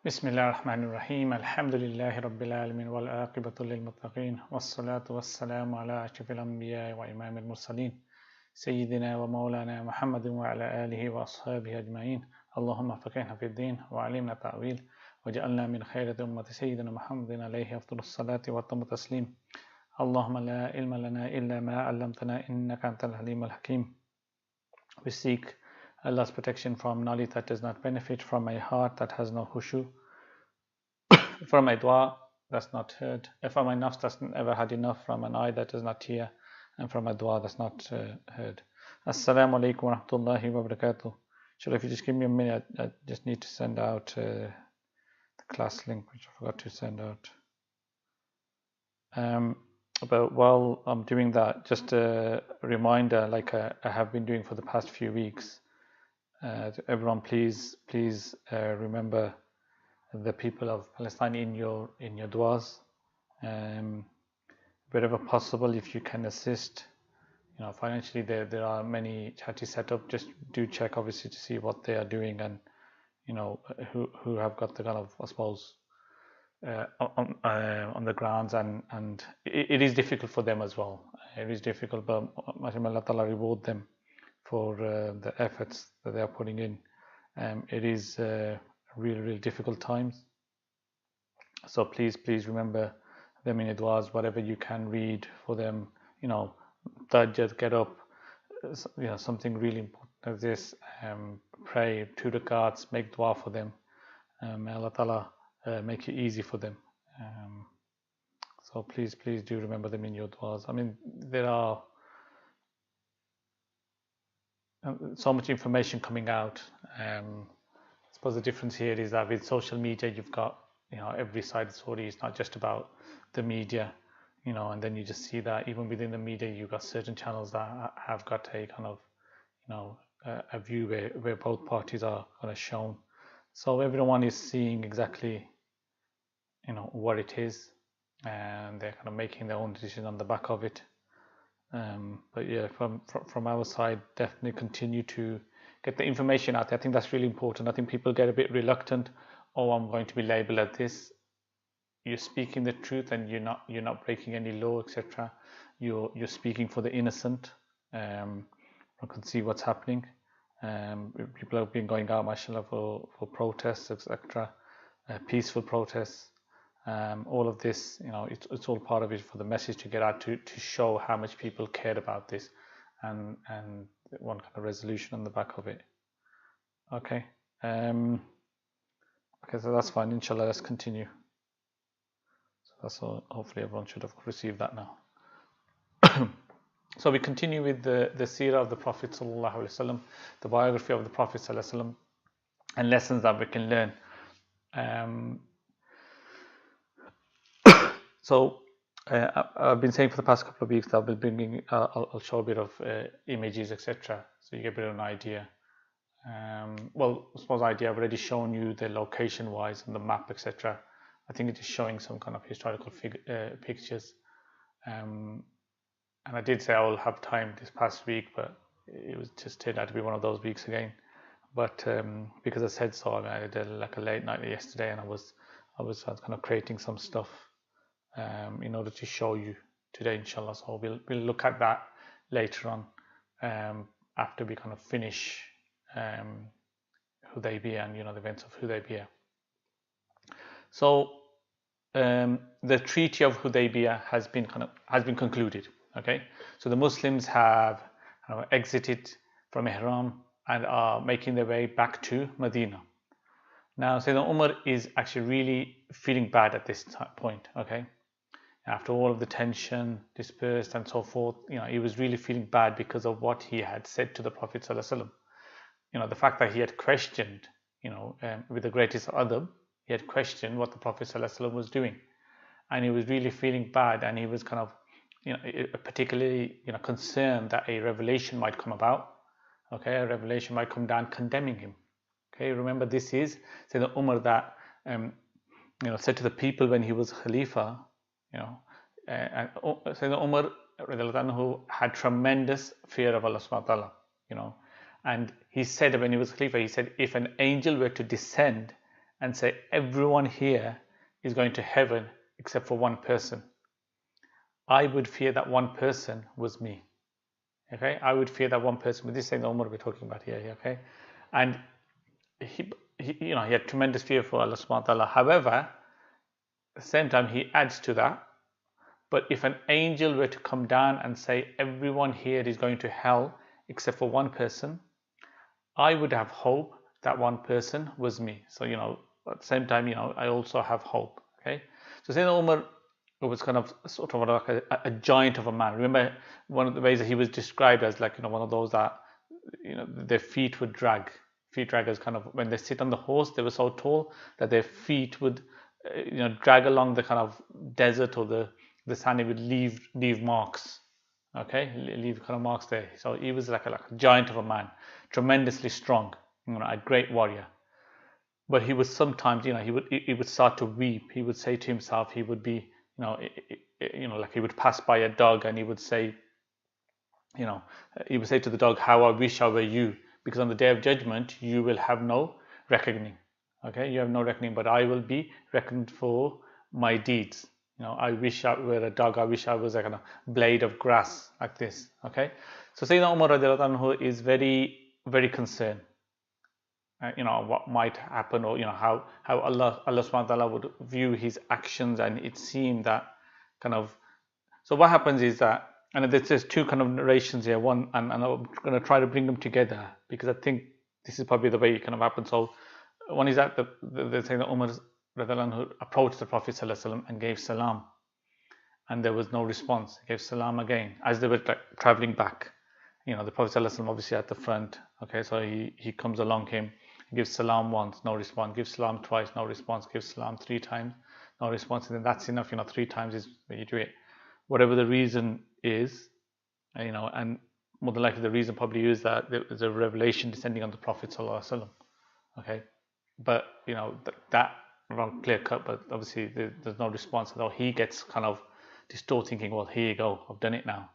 Bismillahirrahmanirrahim. Alhamdulillahi Rabbil Alamin wal aqibatu lil muttaqin wassalatu wassalamu ala ashrafil anbiya wa imamil mursalin sayyidina wa maulana Muhammadin wa ala alihi wa ashabihi ajma'in. Allahumma faqihna fid din wa alimna ta'wil waj'alna min khairati ummati sayyidina Muhammadin alayhi afdalus salati wa tammu taslim. Allahumma la ilma lana illa ma 'allamtana innaka antal halimul hakim. We seek Allah's protection from knowledge that does not benefit, from my heart that has no khushu, from my dua that's not heard, from my nafs that's never had enough, from an eye that does not hear, and from a dua that's not heard. Assalamu alaikum wa rahmatullahi wa barakatuh. Should if you just give me a minute, I just need to send out the class link, which I forgot to send out. But while I'm doing that, just a reminder, like I have been doing for the past few weeks, to everyone, please remember the people of Palestine in your duas. Wherever possible, if you can assist, financially, there are many charities set up. Just do check, obviously, to see what they are doing and who have got the kind of, I suppose, on the grounds, and it is difficult for them as well. It is difficult, but Allah Ta'ala reward them for the efforts that they are putting in. It is really difficult times. So please remember them in your duas, whatever you can read for them. Tahajjud, get up, something really important as this. Pray 2 rakats, make dua for them. May Allah Ta'ala make it easy for them. So please do remember them in your duas. I mean, there are so much information coming out. I suppose the difference here is that with social media, you've got every side of the story. It's not just about the media, and then you just see that even within the media, you've got certain channels that have got a kind of a view where both parties are kind of shown. So everyone is seeing exactly what it is, and they're kind of making their own decision on the back of it. But yeah, from our side, definitely continue to get the information out there. I think that's really important. I think people get a bit reluctant. Oh, I'm going to be labeled as this. You're speaking the truth, and you're not breaking any law, etc. You're speaking for the innocent. I can see what's happening. People have been going out, mashallah, for protests, etc. Peaceful protests. All of this, it's all part of it for the message to get out, to show how much people cared about this, and one kind of resolution on the back of it. Okay. Okay, so that's fine. Inshallah, let's continue. So that's all. Hopefully everyone should have received that now. So we continue with the Seerah of the Prophet Sallallahu Alaihi Wasallam, the biography of the Prophet Sallallahu Alaihi Wasallam, and lessons that we can learn. So I've been saying for the past couple of weeks that I'll be bringing, I'll show a bit of images, etc. So you get a bit of an idea. Well, I suppose I've already shown you the location-wise and the map, etc. I think it is showing some kind of historical pictures. And I did say I will have time this past week, but it was just turned out to be one of those weeks again. But because I said so, I did like a late night yesterday, and I was kind of creating some stuff in order to show you today, inshallah. So we'll look at that later on, after we kind of finish Hudaybiya and the events of Hudaybiya. So the Treaty of Hudaybiya has been concluded. Okay, so the Muslims have exited from Ihram and are making their way back to Medina. Now, Sayyidina Umar is actually really feeling bad at this point. Okay, after all of the tension dispersed and so forth, he was really feeling bad because of what he had said to the Prophet Sallallahu Alaihi Wasallam. The fact that he had questioned, with the greatest adab, he had questioned what the Prophet Sallallahu Alaihi Wasallam was doing, and he was really feeling bad, and he was kind of, particularly, concerned that a revelation might come about. Okay, a revelation might come down condemning him. Okay, remember, this is Sayyidina Umar that said to the people when he was Khalifa. And Sayyidina Umar who had tremendous fear of Allah subhanahu wa ta'ala, and he said when he was Khalifa, he said, if an angel were to descend and say everyone here is going to heaven except for one person, I would fear that one person was me. Okay, I would fear that one person. But this is saying the Umar we're talking about here. Okay, and he had tremendous fear for Allah subhanahu wa ta'ala. However, at the same time, he adds to that. But if an angel were to come down and say everyone here is going to hell except for one person, I would have hope that one person was me. So at the same time, I also have hope. Okay, so Sayyidina Umar was kind of sort of like a giant of a man. Remember, one of the ways that he was described as like one of those that their feet would drag. Feet draggers, kind of when they sit on the horse, they were so tall that their feet would drag along the kind of desert or the sand. It would leave marks. Okay, leave kind of marks there. So he was like a giant of a man, tremendously strong, a great warrior. But he would sometimes, he would start to weep. He would say to himself, he would be, like he would pass by a dog and he would say to the dog, how I wish I were you, because on the day of judgment you will have no reckoning. Okay, you have no reckoning, but I will be reckoned for my deeds. I wish I were a dog. I wish I was like a blade of grass like this. Okay, so Sayyidina Umar radiallahu anhu is very, very concerned. What might happen, or how Allah subhanahu wa ta'ala would view his actions, and it seemed that kind of. So what happens is that, and there's two kind of narrations here. One, and I'm going to try to bring them together because I think this is probably the way it kind of happens. So one is that the saying that Umar approached the Prophet ﷺ and gave salam, and there was no response. He gave salam again as they were traveling back. The Prophet ﷺ obviously at the front. Okay, so he comes along him, gives salam once, no response. Gives salam twice, no response. Gives salam 3 times, no response. And then that's enough. 3 times is when you do it. Whatever the reason is, and more than likely the reason probably is that there was a revelation descending on the Prophet ﷺ. Okay, but that wrong clear cut, but obviously there's no response. Although he gets kind of distorted, thinking, well, here you go, I've done it now.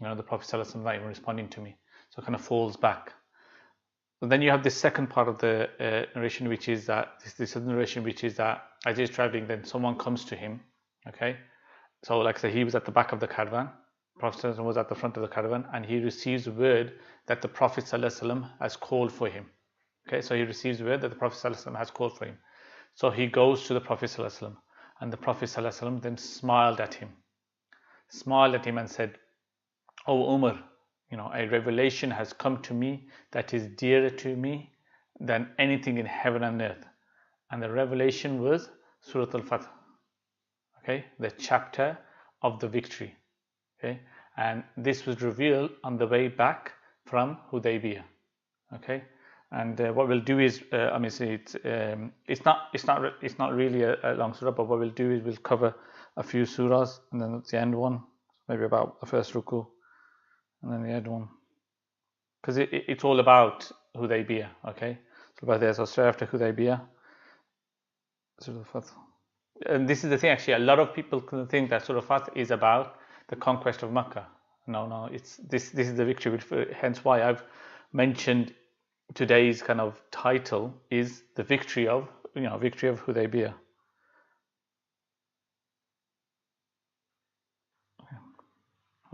The Prophet ﷺ not even responding to me, so it kind of falls back. But then you have this second part of the narration, which is that this narration, which is that as he's traveling, then someone comes to him. Okay, so like I said, he was at the back of the caravan. Prophet ﷺ was at the front of the caravan, and he receives word that the Prophet ﷺ has called for him. Okay, so he receives word that the Prophet ﷺ has called for him. So he goes to the Prophet ﷺ, and the Prophet ﷺ then smiled at him and said, "Oh Umar, a revelation has come to me that is dearer to me than anything in heaven and earth." And the revelation was Surah Al-Fath. Okay, the chapter of the victory. Okay, and this was revealed on the way back from Hudaybiya. Okay, and what we'll do is, it's not really a long surah, but what we'll do is we'll cover a few surahs, and then at the end one, maybe about the first ruku, and then the end one, because it's all about Hudaybiya. Okay, so about there, so straight after Hudaybiya, Surah Fath. And this is the thing, actually, a lot of people think that Surah Fath is about the conquest of Makkah. No, it's this is the victory, hence why I've mentioned today's kind of title is the victory of Hudaybiya.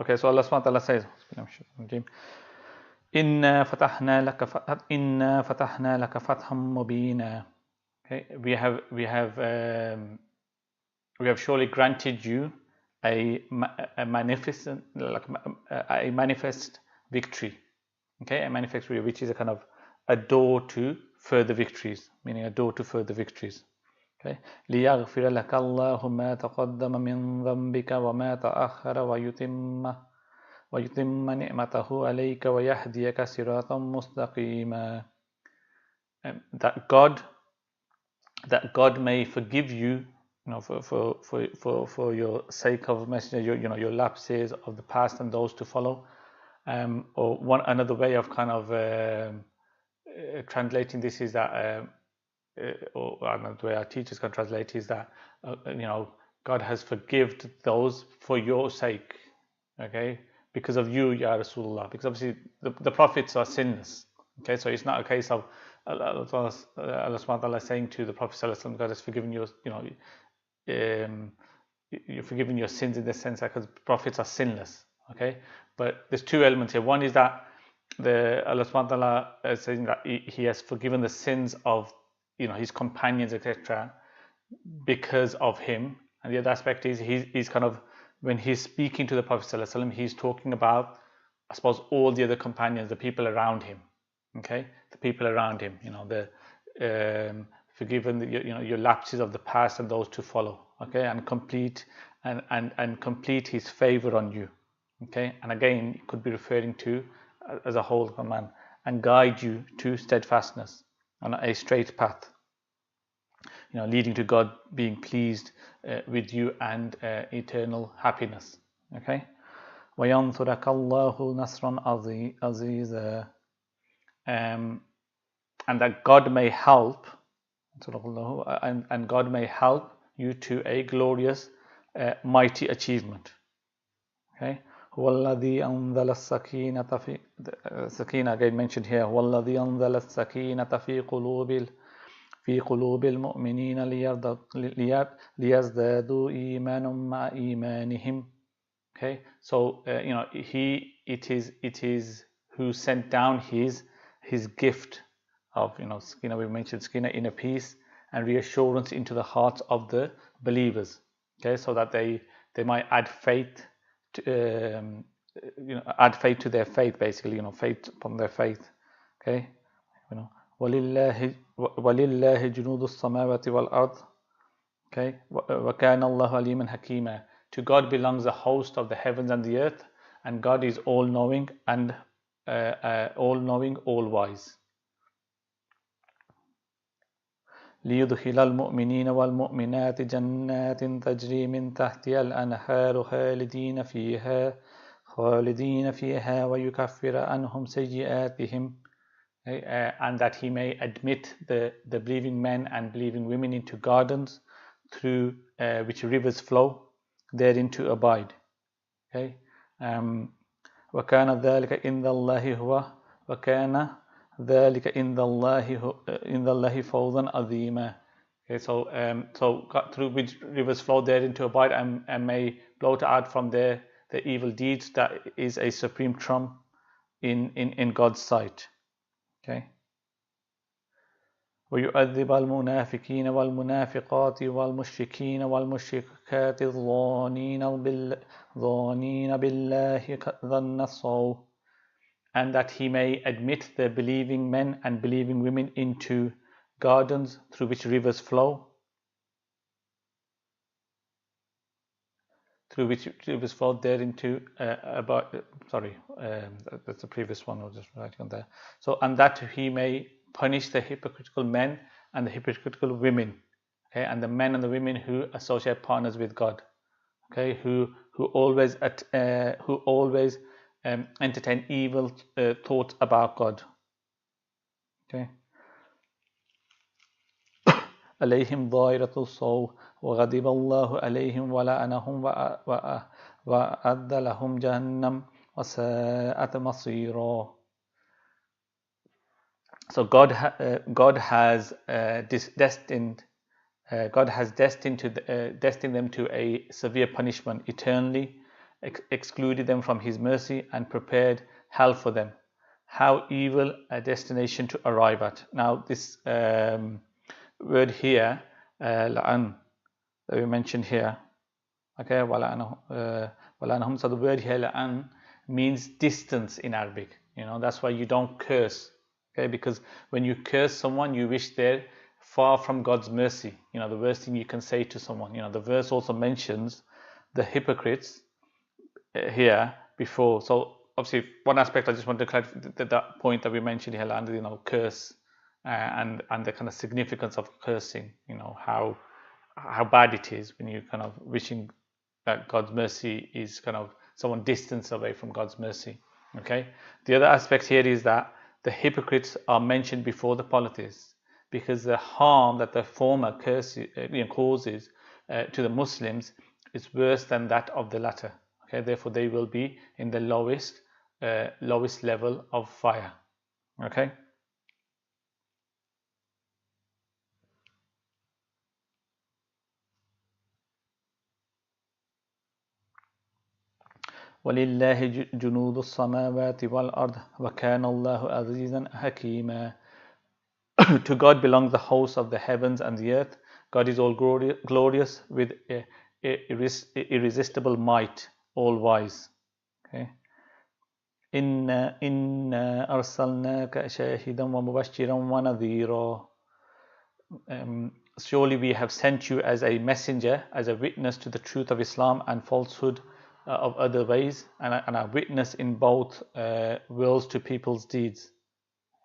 Okay, so Allah subhanahu wa ta'ala says, Inna fatahna laka fatham mubina. Okay, we have surely granted you a manifest victory. Okay, a manifest victory, which is a kind of a door to further victories, meaning a door to further victories. Okay, لِيَغْفِرَ لَكَ اللَّهُ مَا تَقَدَّمَ مِنْ ذَنْبِكَ وَمَا تَأَخَّرَ وَيُتِمَّ نِعْمَتَهُ عَلَيْكَ وَيَهْدِيَكَ صِرَاطًا مُسْتَقِيمًا. That God may forgive you, for your sake of Messenger, your lapses of the past and those to follow. Or another way of kind of translating this is that, or another way our teachers can translate is that, God has forgiven those for your sake. Okay, because of you, Ya Rasulullah. Because obviously the prophets are sinless. Okay, so it's not a case of Allah subhanahu wa ta'ala is saying to the Prophet sallallahu alaihi wasallam, God has forgiven your, you're forgiven your sins in the sense that because prophets are sinless. Okay, but there's two elements here. One is that Allah subhanahu wa ta'ala is saying that he has forgiven the sins of his companions, etc., because of him. And the other aspect is he's kind of, when he's speaking to the Prophet sallallahu alaihi wasallam, he's talking about, I suppose, all the other companions, the people around him. Okay, the people around him, forgiven your lapses of the past and those to follow. Okay, and complete his favor on you. Okay, and again, it could be referring to as a whole command, and guide you to steadfastness on a straight path, leading to God being pleased with you and eternal happiness. Okay, وَيَنْصُرَكَ اللَّهُ نَصْرًا عَزِيزًا, and that God may help, and God may help you to a glorious, mighty achievement. Okay, هو الذي أنزل السكينة السكينة again mentioned here. هو الذي أنزل السكينة في قلوب المؤمنين ليزدادوا إيمانا مع إيمانهم. Okay, so it is who sent down his gift of Sakina. We mentioned Sakina, inner peace and reassurance into the hearts of the believers. Okay, so that they might add faith to, add faith to their faith, basically, faith upon their faith. Okay, وَلِلَّهِ جُنُودُ السَّمَاوَاتِ وَالْأَرْضِ. Okay, وَكَانَ اللَّهُ عَلِيمًا حَكِيمًا. To God belongs the host of the heavens and the earth, and God is all-knowing and all-knowing, all-wise. لِيُدْخِلَ الْمُؤْمِنِينَ وَالْمُؤْمِنَاتِ جَنَّاتٍ تَجْرِي مِنْ تَحْتِهَا الْأَنْهَارُ خَالِدِينَ فِيهَا وَيُكَفِّرَ عَنْهُمْ سَيِّئَاتِهِمْ. And that he may admit the believing men and believing women into gardens through which rivers flow, therein to abide. Okay, وَكَانَ ذَلِكَ عِنْدَ اللَّهِ فَوْزًا عَظِيمًا. Okay, so through which rivers flow, therein to abide, and may blot out from there the evil deeds. That is a supreme trump in God's sight. Okay. وَيُعَذِّبَ الْمُنَافِقِينَ وَالْمُنَافِقَاتِ وَالْمُشْرِكِينَ وَالْمُشْرِكَاتِ الظَّانِينَ بِاللَّهِ ظَنَّ السَّوْءِ. And that he may admit the believing men and believing women into gardens through which rivers flow, therein to that's the previous one. I was just writing on there. So, and that he may punish the hypocritical men and the hypocritical women, okay, and the men and the women who associate partners with God, okay, who always entertain evil thoughts about God. Okay. عليهم ضائرة السوء وغضب الله عليهم ولعنهم وأعد لهم جهنم وساءت مصيرا. So God has destined them to a severe punishment eternally, excluded them from His mercy, and prepared hell for them. How evil a destination to arrive at. Now this word here, la'an, that we mentioned here, okay, wala'anahum. So the word here, la'an, means distance in Arabic. That's why you don't curse. Okay, because when you curse someone, you wish they're far from God's mercy. The worst thing you can say to someone. The verse also mentions the hypocrites here before. So obviously, one aspect I just want to clarify that point that we mentioned here, and curse, and the kind of significance of cursing. How bad it is when you kind of wishing that God's mercy is kind of someone distance away from God's mercy. Okay. The other aspect here is that the hypocrites are mentioned before the polytheists, because the harm that the former causes to the Muslims is worse than that of the latter. Okay, therefore they will be in the lowest level of fire. Okay. وَلِلَّهِ جُنُودُ السَّمَاوَاتِ وَالْأَرْضِ وَكَانَ اللَّهُ عَزِيزًا حَكِيمًا. To God belong the hosts of the heavens and the earth. God is all glorious with irresistible might, all wise. Okay. إِنَّا أَرْسَلْنَاكَ شَاهِدًا وَمُبَشِّرًا وَنَذِيرًا. Surely we have sent you as a messenger, as a witness to the truth of Islam and falsehood of other ways, and a witness in both worlds to people's deeds.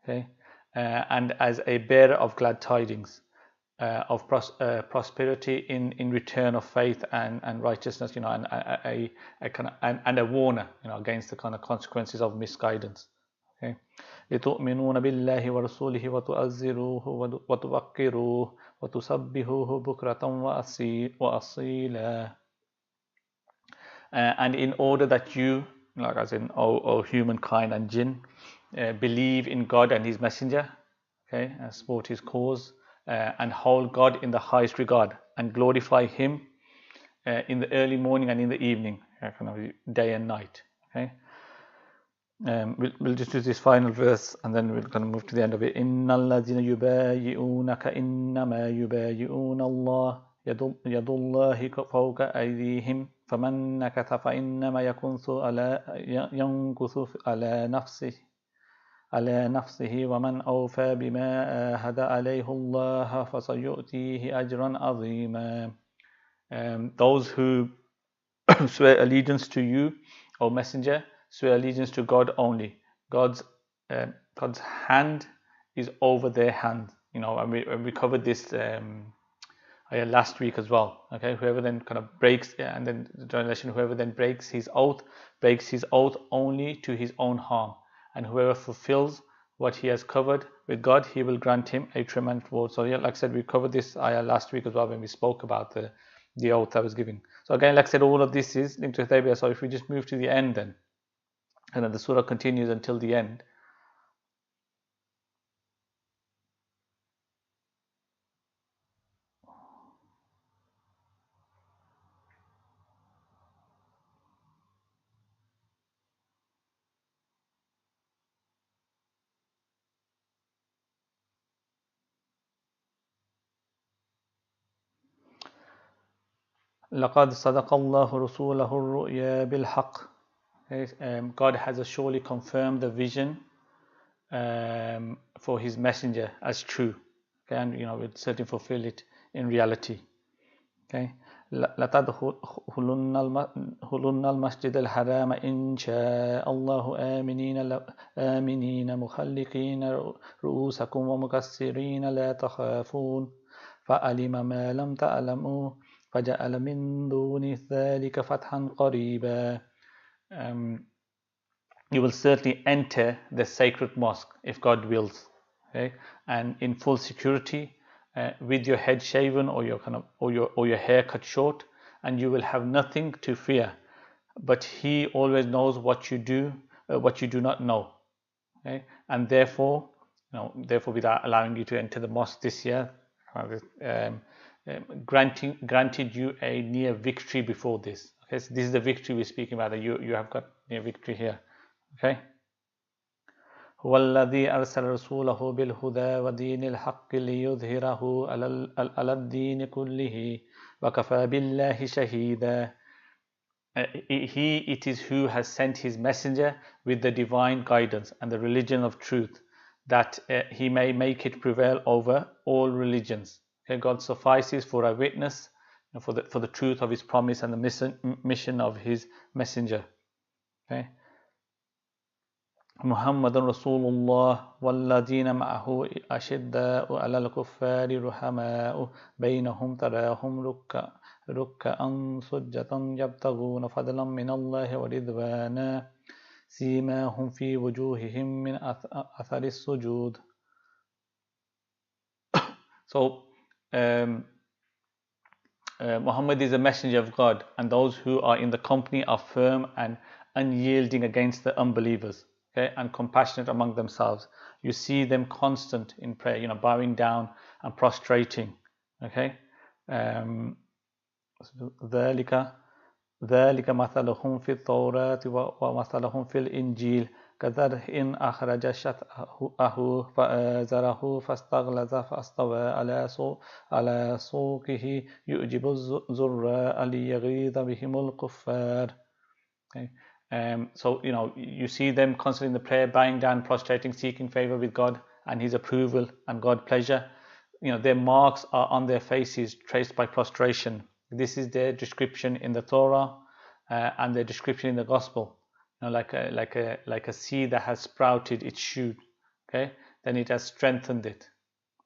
Okay, and as a bearer of glad tidings of prosperity in return of faith and righteousness, and a warner, against the kind of consequences of misguidance. Okay. لِتُؤْمِنُونَ بِاللَّهِ وَرَسُولِهِ وَتُعَزِّرُوهُ وَتُوَقِّرُوهُ وَتُسَبِّحُوهُ بُكْرَةً وَأَصِيلًا. And in order that you, like as in O humankind and jinn, believe in God and His Messenger, okay, and support His cause, and hold God in the highest regard, and glorify Him in the early morning and in the evening, kind of day and night. Okay. We'll just do this final verse and then we're going to move to the end of it. إِنَّ الَّذِينَ يُبَايِعُونَكَ إِنَّمَا يُبَايِعُونَ اللَّهَ يَدُ اللَّهِ فَوْقَ أَيْدِيهِمْ فَمَنْ نَكَثَ فَإِنَّمَا يَنكُثُ على نفسه ومن أوفى بما عاهد عليه الله فسيؤتيه أجرا عظيما. Those who swear allegiance to you, O Messenger, swear allegiance to God only. God's hand is over their hand. And we covered this last week as well. Okay, whoever then kind of breaks, and then the translation, whoever then breaks his oath only to his own harm, and whoever fulfills what he has covered with God, He will grant him a tremendous reward. So yeah, like I said, we covered this ayah last week as well when we spoke about the oath I was giving. So again, like I said, all of this is linked to Hudaybiya. So if we just move to the end then, and then the surah continues until the end. لَقَدْ صَدَقَ اللَّهُ رَسُولَهُ الرُّؤْيَا بِالْحَقِّ. God has surely confirmed the vision for His messenger as true. Okay, and will certainly fulfill it in reality. Okay. لَتَدْخُلُنَّ الْمَسْجِدَ الْحَرَامَ إِنْ شَاءَ اللَّهُ آمِنِينَ مُخَلِّقِينَ رُؤُوسَكُمْ وَمُقَصِّرِينَ لَا تَخَافُونَ فَعَلِمَ مَا لَمْ تَعْلَمُوا فَجَعَلَ مِنْ دُونِ ذَلِكَ فَتْحًا قَرِيبًا. You will certainly enter the sacred mosque if God wills, okay, and in full security, with your head shaven or your hair cut short, and you will have nothing to fear. But He always knows what you do not know, okay, and therefore without allowing you to enter the mosque this year, granted you a near victory before this. Okay, so this is the victory we're speaking about. That you have got near victory here. Okay. هو الذي أرسل رسوله بالهدى ودين الحق ليظهره على الدين كله وكفى بالله شهيدا. It is who has sent His messenger with the divine guidance and the religion of truth, that He may make it prevail over all religions. Okay, God suffices for a witness for the truth of His promise and the mission of His messenger. Okay. محمد رسول الله والذين معه أشداء على الكفار رحماء بينهم تراهم ركعا سجدا يبتغون فضلا من الله ورضوانا سيماهم في وجوههم من أثر السجود. So Muhammad is a messenger of God, and those who are in the company are firm and unyielding against the unbelievers. Okay, and compassionate among themselves. You see them constant in prayer, bowing down and prostrating. Okay, ذلك ذلك مثلهم في التوراة ومثلهم في الإنجيل كزرع أخرج شطأه فآزره فاستغلظ فاستوى على سوقه يعجب الزراع ليغيظ بهم الكفار. Okay. So you see them constantly in the prayer, bowing down, prostrating, seeking favor with God and His approval and God's pleasure. Their marks are on their faces, traced by prostration. This is their description in the Torah and their description in the Gospel. Like a seed that has sprouted its shoot. Okay, then it has strengthened it.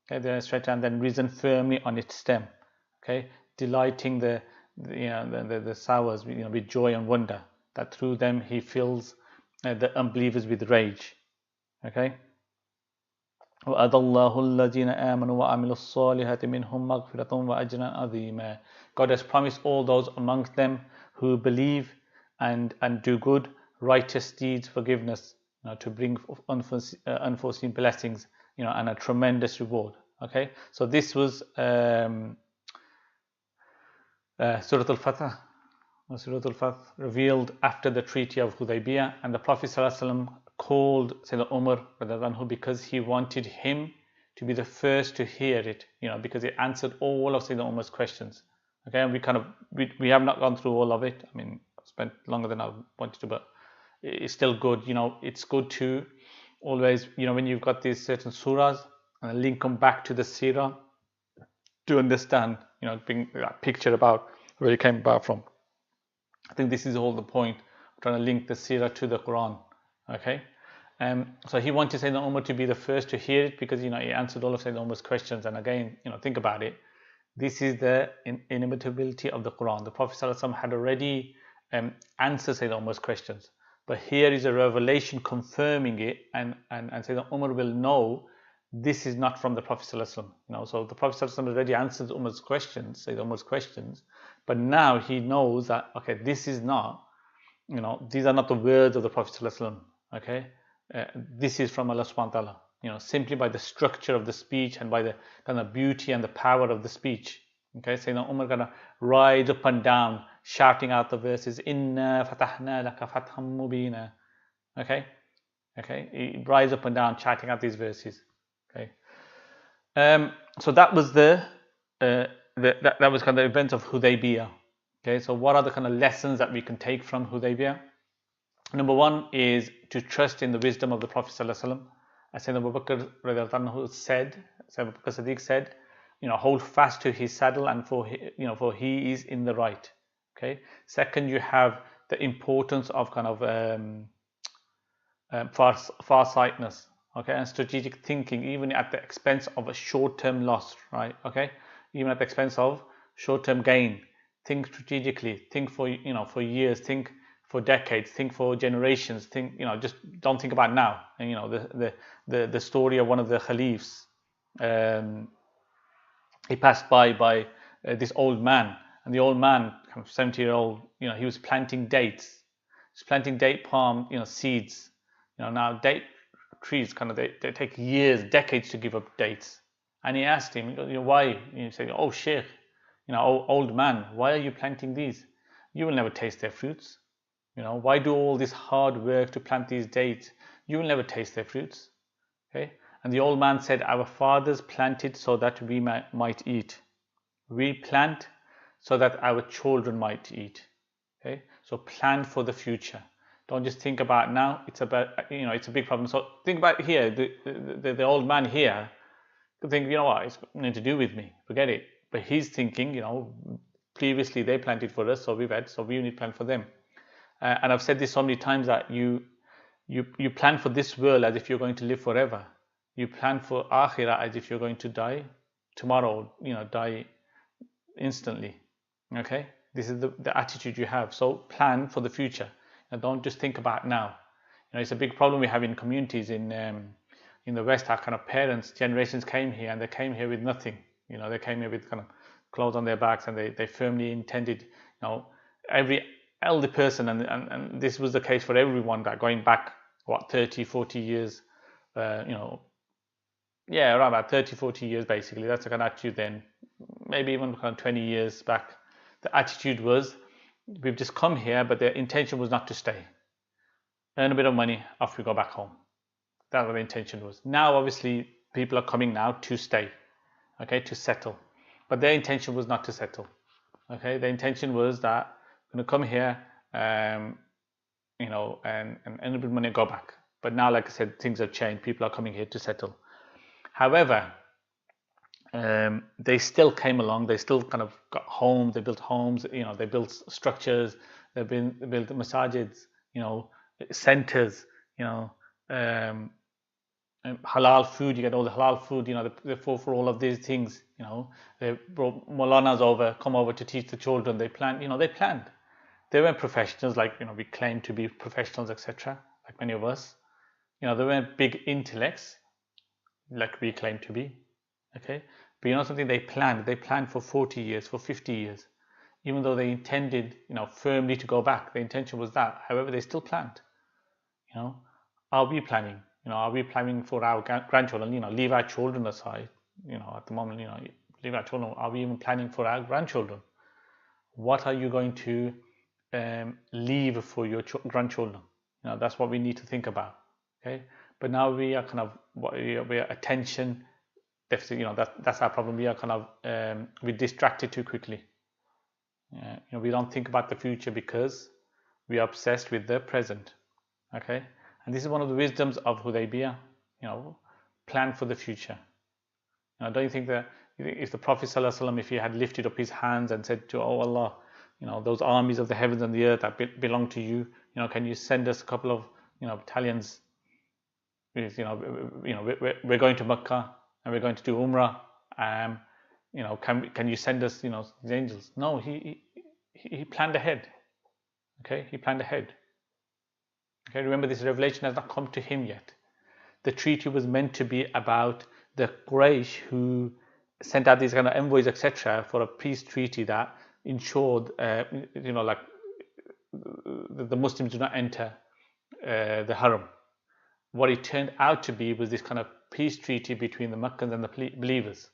Okay, then strengthened and then risen firmly on its stem. Okay, delighting the sowers with joy and wonder, that through them He fills the unbelievers with rage. Okay. وَأَدَى اللَّهُ الَّذِينَ آمَنُوا وَعَمِلُوا الصَّالِحَاتِ مِنْهُمْ مَغْفِرَةً وَأَجْرًا عَظِيمًا. God has promised all those amongst them who believe and do good, righteous deeds, forgiveness, to bring unforeseen blessings, and a tremendous reward. Okay, so this was Surah Al-Fatah. Surah Al-Fatah revealed after the Treaty of Hudaybiya, and the Prophet ﷺ called Sayyidina Umar because he wanted him to be the first to hear it, because it answered all of Sayyidina Umar's questions. Okay, and we have not gone through all of it. I mean, I've spent longer than I wanted to, but it's still good. It's good to always, when you've got these certain surahs, and link them back to the Seerah to understand, bring that picture about where it came about from. I think this is all the point, trying to link the Seerah to the Quran. Okay, so he wanted Sayyidina Umar to be the first to hear it because he answered all of Sayyidina Umar's questions. And again, think about it. This is the inimitability of the Quran. The Prophet ﷺ had already answered Sayyidina Umar's questions, but here is a revelation confirming it, and Sayyidina Umar will know this is not from the Prophet ﷺ. So the Prophet ﷺ already answered Umar's questions, Sayyidina Umar's questions, but now he knows that this is not, these are not the words of the Prophet ﷺ. Okay, this is from Allah subhanahu wa ta'ala, simply by the structure of the speech and by the kind of beauty and the power of the speech. Okay, Sayyidina Umar gonna rise up and down, shouting out the verses, Inna fatahna laka fatham mubina. Okay, he rise up and down, shouting out these verses. Okay, so that was that was kind of the event of Hudaybiya. Okay, so what are the kind of lessons that we can take from Hudaybiya? Number one is to trust in the wisdom of the Prophet ﷺ. As Sayyidina Abu Bakr said, Sayyidina Abu Bakr Siddiq said, hold fast to his saddle, and for he is in the right. Okay. Second, you have the importance of kind of farsightedness, okay, and strategic thinking, even at the expense of a short-term loss, right? Okay, even at the expense of short-term gain. Think strategically. Think for years. Think for decades. Think for generations. Think just don't think about now. And the story of one of the caliphs. He passed by this old man, and the old man, 70-year-old, he was planting dates. He's planting date palm, seeds. Now date trees they take years, decades to give up dates. And he asked him, why? He said, oh Sheikh, old man, why are you planting these? You will never taste their fruits. Why do all this hard work to plant these dates? You will never taste their fruits. Okay. And the old man said, our fathers planted so that we might eat. We plant so that our children might eat. Okay, so plan for the future. Don't just think about now. It's about, it's a big problem. So think about here, the old man here could think, what, it's nothing to do with me, forget it. But he's thinking, previously they planted for us, so we need to plan for them. And I've said this so many times that you plan for this world as if you're going to live forever. You plan for akhirah as if you're going to die tomorrow, die instantly. Okay, this is the attitude you have. So plan for the future, and don't just think about now. It's a big problem we have in communities in the West. Our kind of parents, generations came here, and they came here with nothing. They came here with kind of clothes on their backs, and they firmly intended, every elder person, and this was the case for everyone, that going back 30, 40 years, around about 30, 40 years basically. That's the kind of attitude then. Maybe even kind of 20 years back, the attitude was we've just come here, but their intention was not to stay. Earn a bit of money, off we go back home. That's what the intention was. Now, obviously, people are coming now to stay, okay, to settle. But their intention was not to settle, okay. The intention was that I'm going to come here, you know, and earn a bit of money and go back. But now, like I said, things have changed. People are coming here to settle. However, they still came along. They still kind of got homes. They built homes. You know, they built structures. They built masajids. You know, centers. You know, halal food. You get all the halal food. You know, they fought for all of these things. You know, they brought Maulanas over, come over to teach the children. They planned. You know, they planned. They weren't professionals like, you know, we claim to be professionals, etc. Like many of us. You know, they weren't big intellects like we claim to be. Okay, but you know something, they planned for 40 years, for 50 years, even though they intended, you know, firmly to go back. The intention was that. However, they still planned. You know, are we planning? You know, are we planning for our grandchildren? You know, leave our children aside. You know, at the moment, you know, leave our children. Are we even planning for our grandchildren? What are you going to leave for your grandchildren? You know, that's what we need to think about. Okay, but now we are kind of, we are attention deficit. You know, that's our problem. We are kind of we're distracted too quickly. You know, we don't think about the future because we are obsessed with the present. Okay, and this is one of the wisdoms of Hudaybiya. You know, plan for the future. You know, don't you think that if the Prophet ﷺ, if he had lifted up his hands and said to, oh Allah, you know, those armies of the heavens and the earth that belong to you, you know, can you send us a couple of, you know, battalions? With, you know, we're going to Mecca and we're going to do Umrah. You know, can you send us, you know, the angels? No, he planned ahead. Okay, he planned ahead. Okay, remember, this revelation has not come to him yet. The treaty was meant to be about the Quraysh who sent out these kind of envoys, etc., for a peace treaty that ensured, you know, like the Muslims do not enter the Haram. What it turned out to be was this kind of peace treaty between the Meccans and the believers.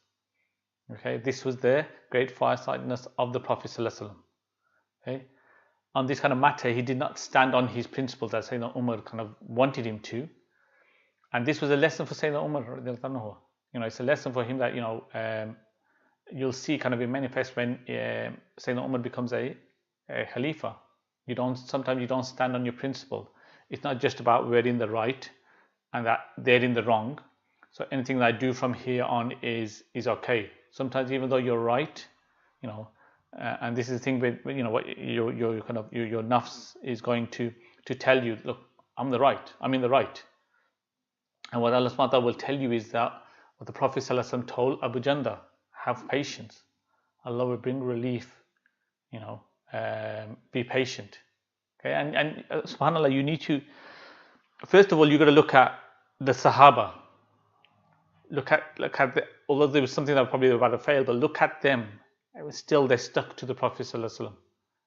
Okay, this was the great farsightedness of the Prophet ﷺ. Okay, on this kind of matter, he did not stand on his principles as Sayyidina Umar kind of wanted him to, and this was a lesson for Sayyidina Umar. You know, it's a lesson for him that, you know, you'll see kind of it manifest when Sayyidina Umar becomes a Khalifa. Sometimes you don't stand on your principle. It's not just about we're in the right and that they're in the wrong. So anything that I do from here on is okay. Sometimes even though you're right, you know, and this is the thing with, you know, what your kind of your nafs is going to tell you, look, I'm in the right. And what Allah subhanahu wa ta'ala will tell you is that what the Prophet ﷺ told Abu Janda, have patience. Allah will bring relief, you know, be patient. Okay, and subhanAllah, you need to, first of all, you've got to look at the Sahaba. Look at the, although there was something that probably about to fail, but look at them. It was still, they stuck to the Prophet ﷺ,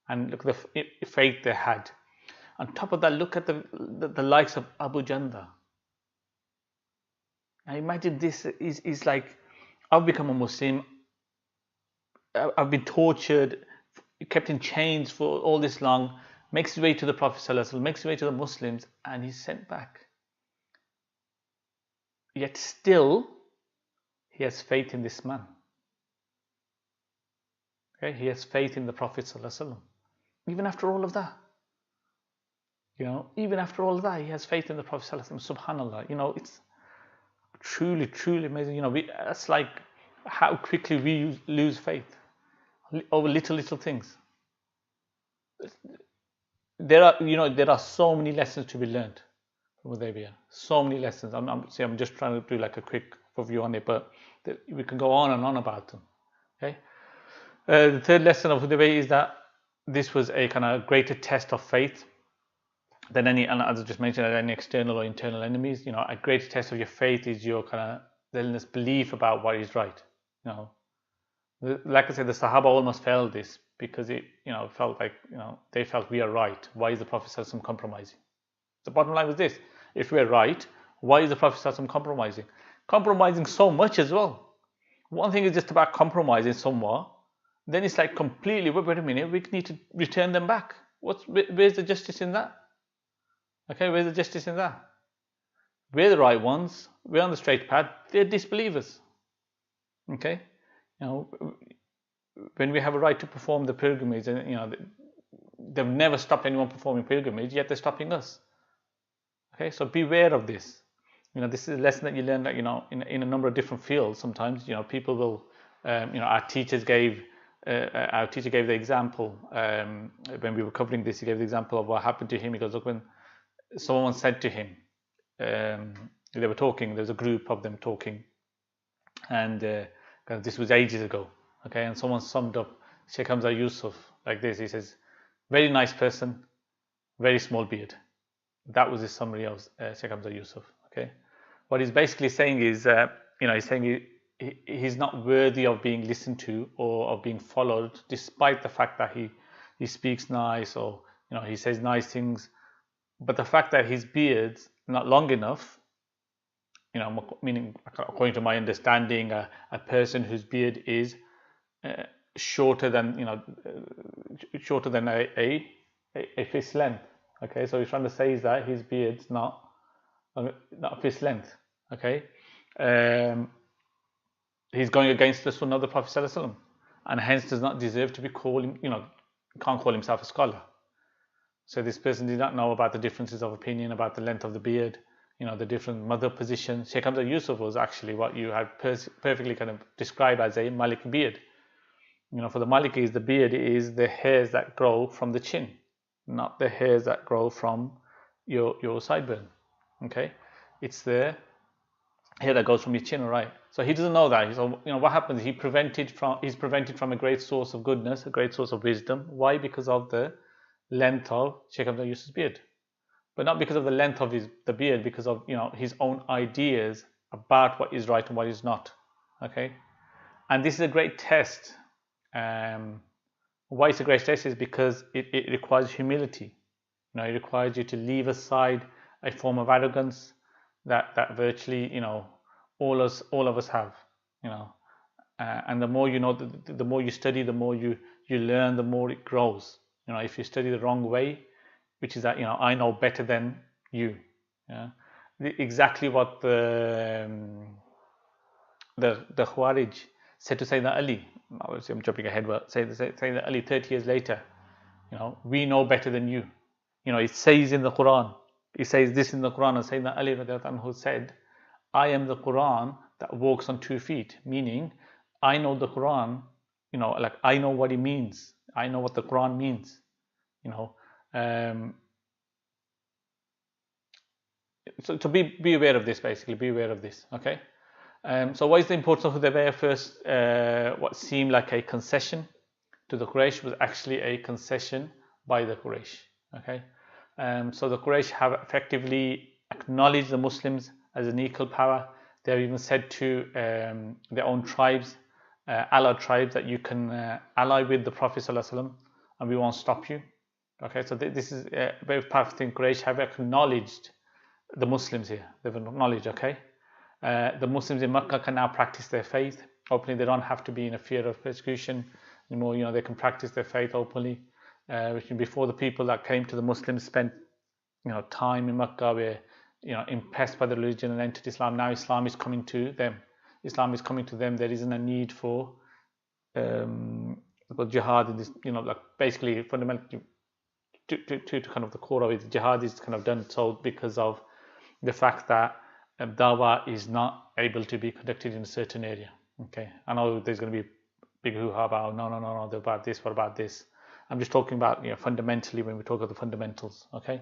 and look at the faith they had. On top of that, look at the likes of Abu Janda. Now imagine this is like, I've become a Muslim, I've been tortured, kept in chains for all this long, makes his way to the Prophet ﷺ, makes his way to the Muslims, and he's sent back. Yet still, he has faith in this man. Okay, he has faith in the Prophet ﷺ. Even after all of that. You know, even after all of that, he has faith in the Prophet ﷺ. Subhanallah. You know, it's truly, truly amazing. You know, it's like how quickly we lose faith over little things. There are so many lessons to be learned from Hudaybiya. So many lessons. I'm just trying to do like a quick review on it, but we can go on and on about them. Okay. The third lesson of Hudaybiya is that this was a kind of greater test of faith than any, and as I just mentioned, any external or internal enemies. You know, a greater test of your faith is your kind of relentless belief about what is right. You know, like I said, the Sahaba almost failed this because it, you know, felt like, you know, they felt we are right. Why is the Prophet ﷺ compromising? The bottom line was this: if we're right, why is the Prophet ﷺ compromising? Compromising so much as well. One thing is just about compromising somewhat, then it's like completely, wait a minute, we need to return them back. Where's the justice in that? Okay, where's the justice in that? We're the right ones, we're on the straight path, they're disbelievers. Okay, when we have a right to perform the pilgrimage, and they've never stopped anyone performing pilgrimage, yet they're stopping us. Okay, so beware of this. This is a lesson that you learn that in a number of different fields. Sometimes people will, our teacher gave the example when we were covering this. He gave the example of what happened to him. He goes, look, when someone said to him, they were talking. There was a group of them talking, and this was ages ago. Okay, and someone summed up Sheikh Hamza Yusuf like this. He says, very nice person, very small beard. That was his summary of Sheikh Hamza Yusuf. Okay, what he's basically saying is, he's saying he's not worthy of being listened to or of being followed, despite the fact that he speaks nice, or he says nice things, but the fact that his beard's not long enough, meaning according to my understanding, a person whose beard is shorter than a fist length. Okay, so he's trying to say is that his beard's not fist length. Okay, he's going against the Sunnah of the Prophet ﷺ, and hence does not deserve to be called. Can't call himself a scholar. So this person did not know about the differences of opinion about the length of the beard, the different mother positions. Sheikh Hamza Yusuf was actually what you had perfectly kind of described as a Maliki beard. For the Malikis, the beard is the hairs that grow from the chin, not the hairs that grow from your sideburn. Okay, it's the hair that goes from your chin, all right? So he doesn't know that. So what happens? He's prevented from a great source of goodness, a great source of wisdom. Why? Because of the length of Sheikh Hamza Yusuf's beard, but not because of the length of the beard, because of his own ideas about what is right and what is not. Okay, and this is a great test. Why it's a great test is because it requires humility. It requires you to leave aside a form of arrogance that virtually all of us have. And the more the more you study, the more you learn, the more it grows. If you study the wrong way, which is that I know better than you. Yeah? Exactly what the Khawarij said to Sayyidina Ali. Obviously, I'm jumping ahead, but Sayyidina Ali 30 years later, we know better than you. It says in the Quran, it says this in the Quran, and Sayyidina Ali who said, I am the Quran that walks on 2 feet, meaning I know the Quran, like I know what it means. I know what the Quran means, So be aware of this, basically. Be aware of this, okay? So what is the importance of Hudaybiya? First, what seemed like a concession to the Quraysh was actually a concession by the Quraysh, okay? So the Quraysh have effectively acknowledged the Muslims as an equal power. They've even said to their own tribes, allied tribes, that you can ally with the Prophet ﷺ and we won't stop you. Okay, so this is a very powerful thing. Quraysh have acknowledged the Muslims here. They've acknowledged, okay? The Muslims in Mecca can now practice their faith openly. They don't have to be in a fear of persecution anymore. They can practice their faith openly. Before, the people that came to the Muslims spent time in Mecca, were impressed by the religion and entered Islam. Now Islam is coming to them. There isn't a need for jihad in this. Like basically fundamentally to kind of the core of it, jihad is kind of done so because of the fact that dawah is not able to be conducted in a certain area. Okay, I know there's going to be big hoo-ha about no, about this, what about this? I'm just talking about fundamentally when we talk about the fundamentals. Okay,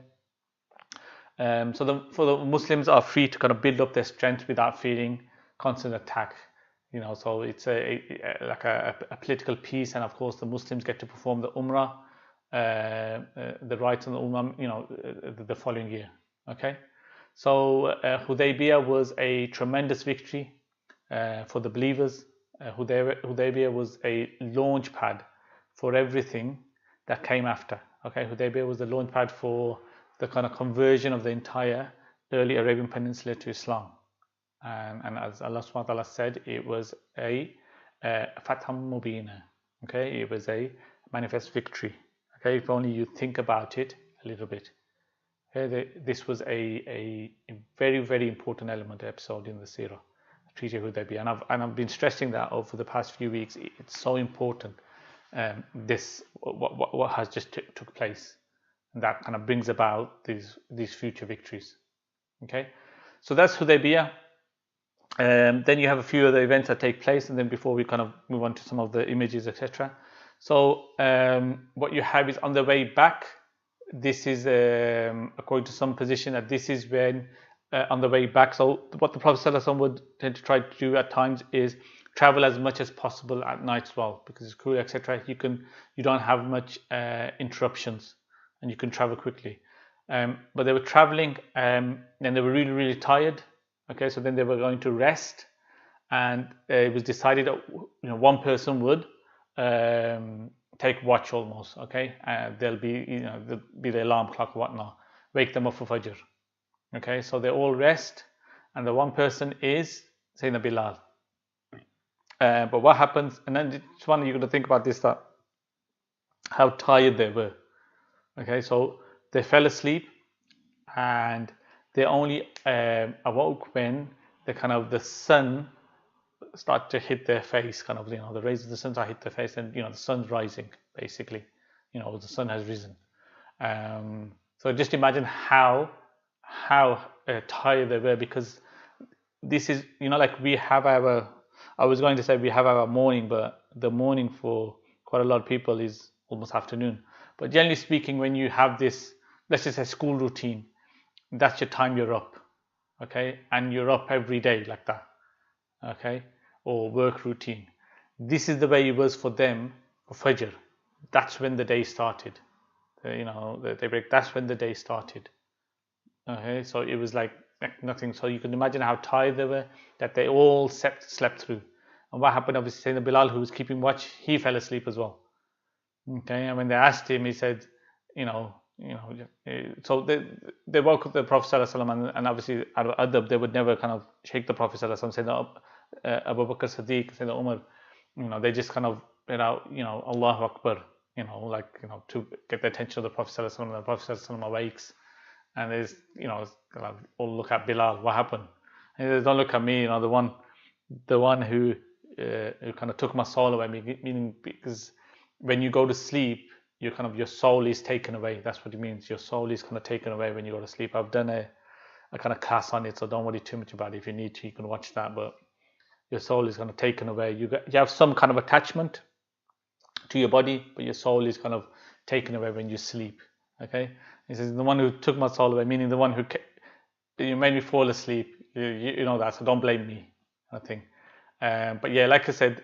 so for the Muslims are free to kind of build up their strength without fearing constant attack. So it's like a political peace, and of course the Muslims get to perform the Umrah, the rites on the Umrah, the following year. Okay, so Hudaybiya was a tremendous victory for the believers. Hudaybiya was a launch pad for everything that came after. Okay, Hudaybiya was the launch pad for the kind of conversion of the entire early Arabian Peninsula to Islam. And as Allah subhanahu wa ta'ala said, it was a Fatham Mubina. Okay, it was a manifest victory. Okay, if only you think about it a little bit. Okay, this was a very, very important episode in the Seerah, Treaty of Hudaybiya, and I've been stressing that over the past few weeks. It's so important. This what has just took place, and that kind of brings about these future victories. Okay, so that's Hudaybiya. Then you have a few other events that take place, and then before we kind of move on to some of the images, etc. So what you have is on the way back. This is according to some position that this is when on the way back. So what the Prophet ﷺ would tend to try to do at times is travel as much as possible at night as well, because it's cool, etc. You don't have much interruptions, and you can travel quickly. But they were traveling, and they were really, really tired. Okay, so then they were going to rest, and it was decided that one person would take watch almost. Okay, there'll be the alarm clock or whatnot, wake them up for Fajr. Okay, so they all rest, and the one person is Sayyidina Bilal. But what happens, and then it's one you're going to think about this, that how tired they were. Okay, so they fell asleep, and they only awoke when the sun start to hit their face, the rays of the sun start to hit their face, and the sun's rising basically, the sun has risen. So just imagine how tired they were, because this is like we have our, I was going to say we have our morning, but the morning for quite a lot of people is almost afternoon. But generally speaking, when you have this, let's just say school routine, that's your time you're up. Okay, and you're up every day like that. Okay, or work routine. This is the way it was for them for Fajr. That's when the day started. They break. That's when the day started. Okay, so it was like nothing. So you can imagine how tired they were, that they all slept through. And what happened? Obviously, Sayyidina Bilal, who was keeping watch, he fell asleep as well. Okay, and when they asked him, he said, so they woke up the Prophet ﷺ, and obviously out of adab they would never kind of shake the Prophet ﷺ, say Abu Bakr Siddiq, say Umar, they just kind of Allahu Akbar, to get the attention of the Prophet ﷺ. And the Prophet ﷺ awakes, and there's all look at Bilal, what happened? And he says, don't look at me, the one who kind of took my soul away, meaning because when you go to sleep, your soul is taken away. That's what it means. Your soul is kind of taken away when you go to sleep. I've done a kind of class on it, so don't worry too much about it. If you need to, you can watch that. But your soul is kind of taken away. You have some kind of attachment to your body, but your soul is kind of taken away when you sleep. Okay. He says, the one who took my soul away, meaning the one who you made me fall asleep. You know that, so don't blame me. I think. But yeah, like I said,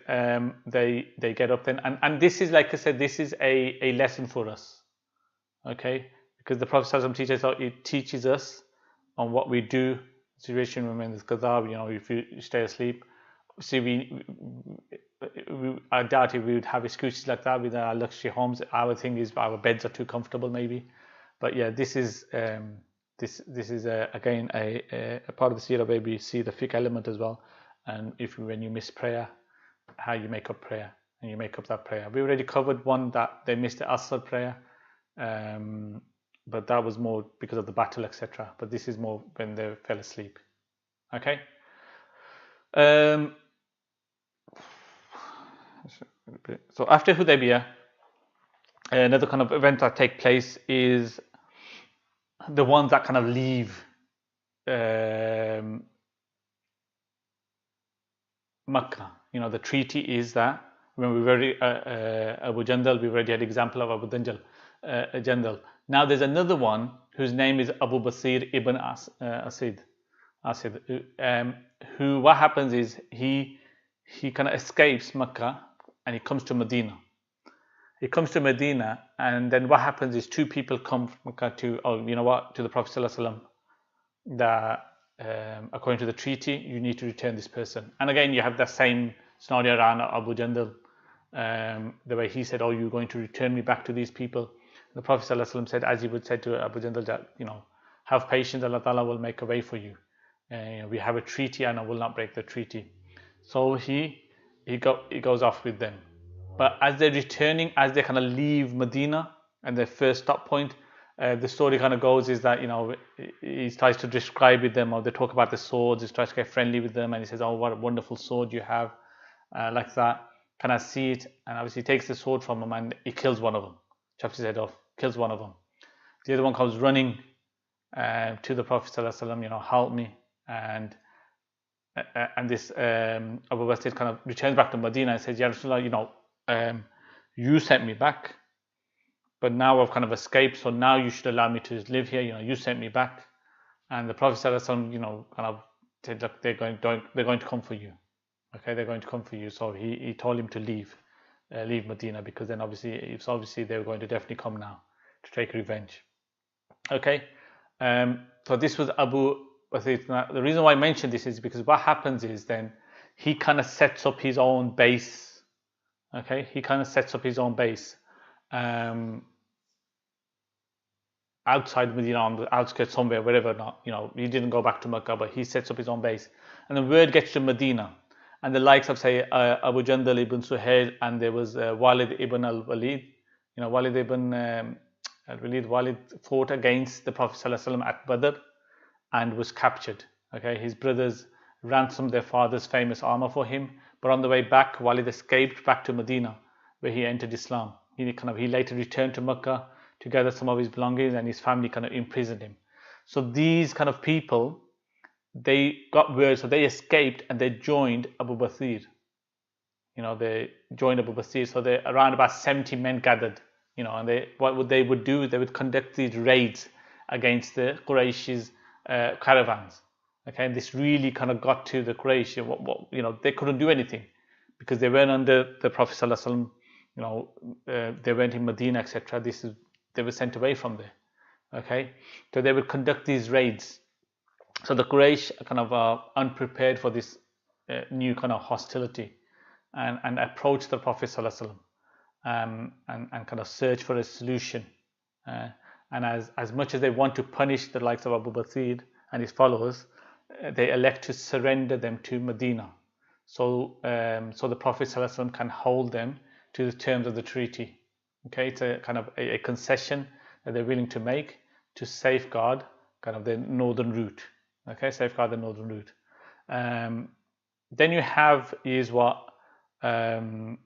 they get up then, and this is, like I said, this is a lesson for us, okay? Because the Prophet ﷺ teaches us on what we do situation when there's qadha, if you stay asleep. See, I doubt if we would have excuses like that with our luxury homes. Our thing is our beds are too comfortable, maybe. But yeah, this is again a part of the seerah where we see the fiqh element as well. And when you miss prayer, how you make up prayer, and you make up that prayer. We already covered one that they missed the Asr prayer, but that was more because of the battle, etc. But this is more when they fell asleep. Okay. So after Hudaybiya, another kind of event that take place is the ones that kind of leave Makkah. The treaty is that when we've already Abu Jandal, we've already had example of Abu Jandal. Now there's another one whose name is Abu Basir ibn Asid, who what happens is he kind of escapes Makkah and he comes to Medina. And then what happens is two people come from Makkah to the Prophet ﷺ, that according to the treaty, you need to return this person. And again, you have that same scenario around Abu Jandal, the way he said, you're going to return me back to these people. The Prophet ﷺ said, as he would say to Abu Jandal, that, have patience, Allah Ta'ala will make a way for you. We have a treaty and I will not break the treaty. So he goes off with them. But as they're returning, as they kind of leave Medina and their first stop point, the story kind of goes is that, you know, he tries to describe with them, or they talk about the swords, he tries to get friendly with them, and he says, oh, what a wonderful sword you have, like that. Can I see it? And obviously he takes the sword from them and he kills one of them, chops his head off, kills one of them. The other one comes running to the Prophet ﷺ, you know, help me. And this Abu Bakr kind of returns back to Medina and says, Ya Rasulullah, you know, you sent me back, but now I've kind of escaped, so now you should allow me to live here. You know, you sent me back. And the Prophet ﷺ, you know, kind of said, look, they're going to come for you. Okay, they're going to come for you. So he told him to leave Medina, because then obviously they were going to definitely come now to take revenge. Okay, so this was Abu Bakr. Now, the reason why I mentioned this is because what happens is then he kind of sets up his own base. Okay, he kind of sets up his own base outside Medina, on the outskirts somewhere, wherever. Not, you know, he didn't go back to Mecca, but he sets up his own base. And the word gets to Medina, and the likes of, say, Abu Jandal ibn Suhail, and there was Walid ibn al-Walid. You know, Walid ibn al-Walid, Walid fought against the Prophet ﷺ at Badr and was captured. Okay, his brothers ransomed their father's famous armor for him, but on the way back, Walid escaped back to Medina, where he entered Islam. He later returned to Mecca to gather some of his belongings, and his family kind of imprisoned him. So these kind of people, they got word, so they escaped and they joined Abu Bakr. You know, they joined Abu Bakr. So they around about 70 men gathered. You know, and what they would do, they would conduct these raids against the Quraysh's caravans. Okay, and this really kind of got to the Quraysh. You know, they couldn't do anything because they weren't under the Prophet ﷺ. You know, they went in Medina, etc. They were sent away from there. Okay, so they would conduct these raids. So the Quraysh kind of are unprepared for this new kind of hostility, and approach the Prophet ﷺ, and kind of search for a solution. And as much as they want to punish the likes of Abu Bakr and his followers, they elect to surrender them to Medina. So the Prophet ﷺ can hold them to the terms of the treaty. Okay, it's a kind of a concession that they're willing to make to safeguard kind of the northern route. Okay, safeguard the northern route. Then you have is what So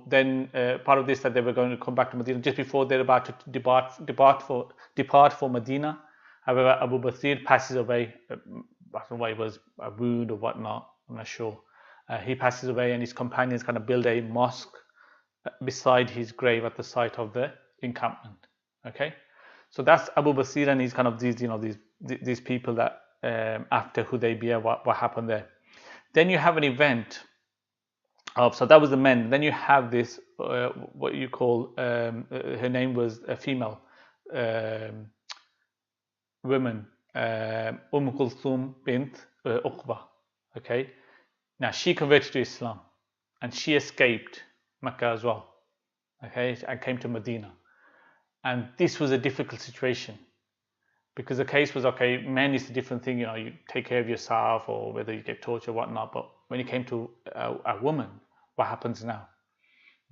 then part of this, that they were going to come back to Medina just before they're about to depart for Medina. However, Abu Bakr passes away. I don't know why it was a wound or whatnot, I'm not sure. He passes away, and his companions kind of build a mosque beside his grave at the site of the encampment. Okay, so that's Abu Bakr and he's kind of these people that after Hudaybiya, what happened there. Then you have an event of, so that was the men. Then you have this what you call her name was a female woman, Kulthum bint Uqba. Okay, now she converted to Islam and she escaped Mecca as well. Okay, and came to Medina, and this was a difficult situation because the case was, okay, men is a different thing, you take care of yourself or whether you get tortured or whatnot, but when it came to a woman, what happens now?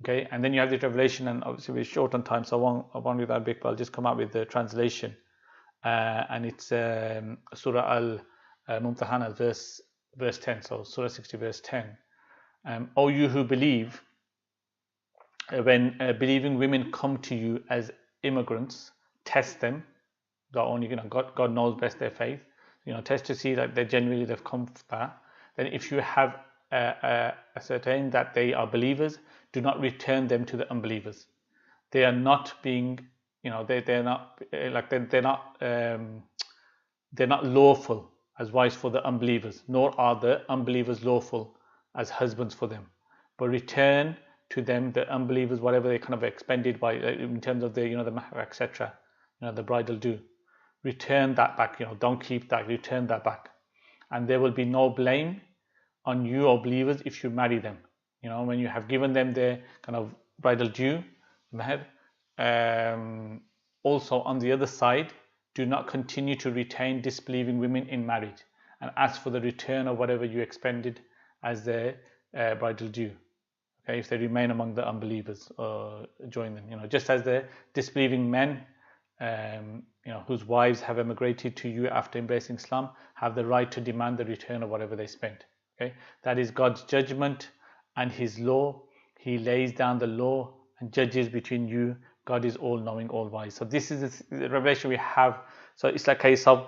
Okay, and then you have the revelation, and obviously we're short on time, so I won't do that big, but I'll just come out with the translation, and it's Surah Al-Mumtahana, verse 10, so Surah 60 verse 10. O you who believe, when believing women come to you as immigrants, test them. Not only, God knows best their faith. Test to see that they've come for that. Then, if you have ascertained that they are believers, do not return them to the unbelievers. They are not being, they're not lawful as wives for the unbelievers, nor are the unbelievers lawful as husbands for them. But return to them, the unbelievers, whatever they kind of expended by in terms of the the mahar, etc. The bridal due. Return that back. Don't keep that. Return that back, and there will be no blame on you or believers if you marry them. When you have given them their kind of bridal due, mahar. Also, on the other side, do not continue to retain disbelieving women in marriage, and ask for the return of whatever you expended as their bridal due. if they remain among the unbelievers, join them. Just as the disbelieving men, whose wives have emigrated to you after embracing Islam, have the right to demand the return of whatever they spent. Okay, that is God's judgment and His law. He lays down the law and judges between you. God is all-knowing, all-wise. So this is the revelation we have. So it's like a case of,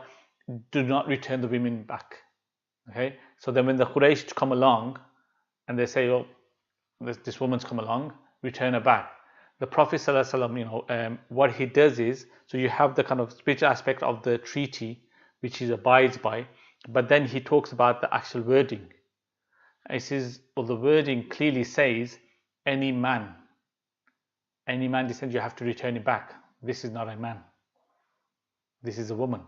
do not return the women back. Okay, so then when the Quraysh come along and they say, oh, this woman's come along, return her back. The Prophet ﷺ, what he does is, so you have the kind of spiritual aspect of the treaty, which he abides by, but then he talks about the actual wording. He says, well, the wording clearly says, any man descends, you have to return it back. This is not a man. This is a woman.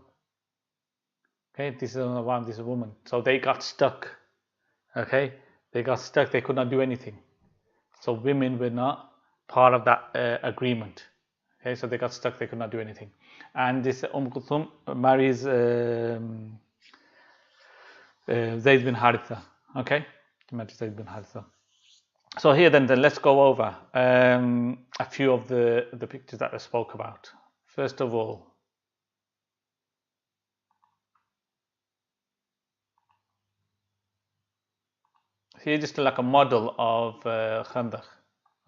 Okay, this is not a man, this is a woman. So they got stuck. Okay, they got stuck. They could not do anything. So women were not part of that agreement. Okay, so they got stuck. They could not do anything. And this Kulthum marries Zayd bin Haritha. Okay, marries Zayd bin Haritha. So here then let's go over a few of the pictures that I spoke about. First of all, here just like a model of Khandaq.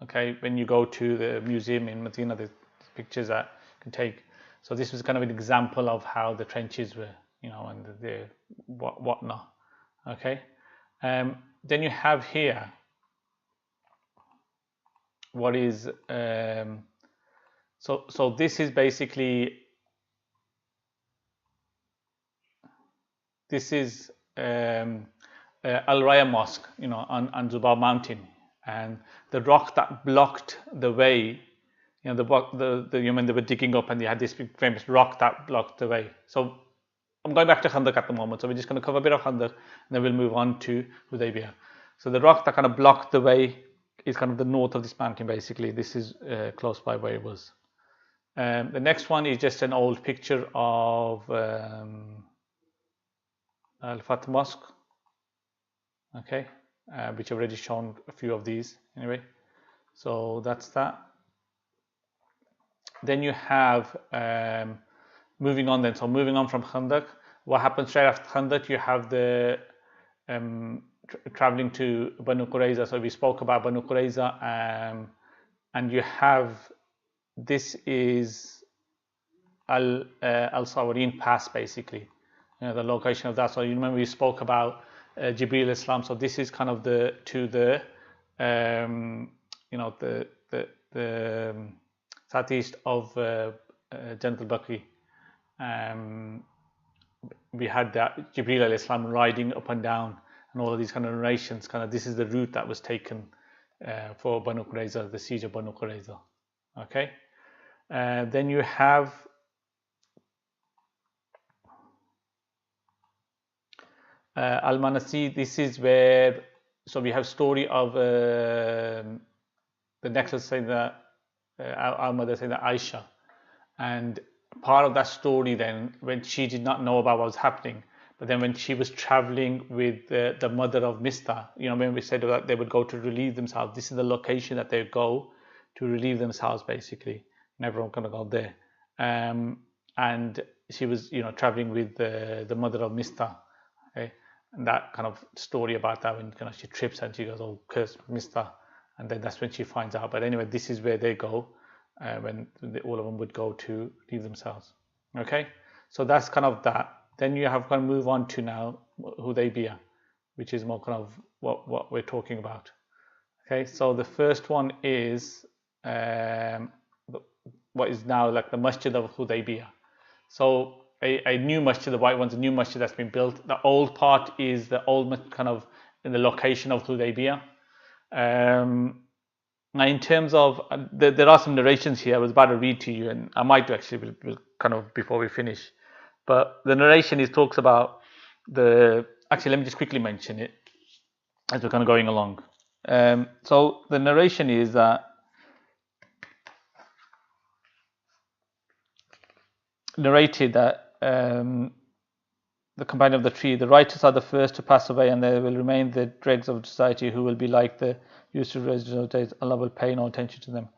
Okay, when you go to the museum in Medina, there's pictures that you can take. So this was kind of an example of how the trenches were, and the whatnot. Okay, then you have here what is so this is basically Al Raya Mosque, on Zubar Mountain, and the rock that blocked the way, you when they were digging up, and they had this big famous rock that blocked the way. So I'm going back to Khandaq at the moment, so we're just going to cover a bit of Khandaq, and then we'll move on to Hudaybiya. So the rock that kind of blocked the way is kind of the north of this mountain, basically. This is close by where it was. The next one is just an old picture of Al-Fath Mosque. Okay, which I've already shown a few of these anyway. So that's that. Then you have moving on from Khandaq, what happens straight after Khandaq? You have the traveling to Banu Qurayza. So we spoke about Banu Qurayza, and you have, this is Al-Sawarin Pass, basically, the location of that. So you remember we spoke about Jibril Islam. So this is kind of the southeast of Jantul Bakri. We had that Jibril Islam riding up and down, and all of these kind of narrations. Kind of this is the route that was taken for Banu Qurayza, the siege of Banu Qurayza. Okay, then you have Al-Manasi. This is where, so we have story of the necklace, saying that our mother, saying that Aisha, and part of that story then, when she did not know about what was happening, but then when she was traveling with the mother of Mistah, when we said that they would go to relieve themselves, this is the location that they go to relieve themselves, basically, and everyone kind of go there. And she was, traveling with the mother of Mistah. Okay, and that kind of story about that, when she trips and she goes, oh, curse Mistah, and then that's when she finds out. But anyway, this is where they go when all of them would go to relieve themselves. Okay, so that's kind of that. Then you have kind of move on to now Hudaybiya, which is more kind of what we're talking about. Okay, so the first one is what is now like the Masjid of Hudaybiya. So a new masjid, the white one's a new masjid that's been built. The old part is the old kind of in the location of Hudaybiya. Now, in terms of there are some narrations here. I was about to read to you, and I might do actually, we'll kind of before we finish. But the narration talks about actually, let me just quickly mention it as we're kind of going along. So the narration is that narrated that the companion of the tree. The righteous are the first to pass away, and there will remain the dregs of society who will be like the used to original days. Allah will pay no attention to them.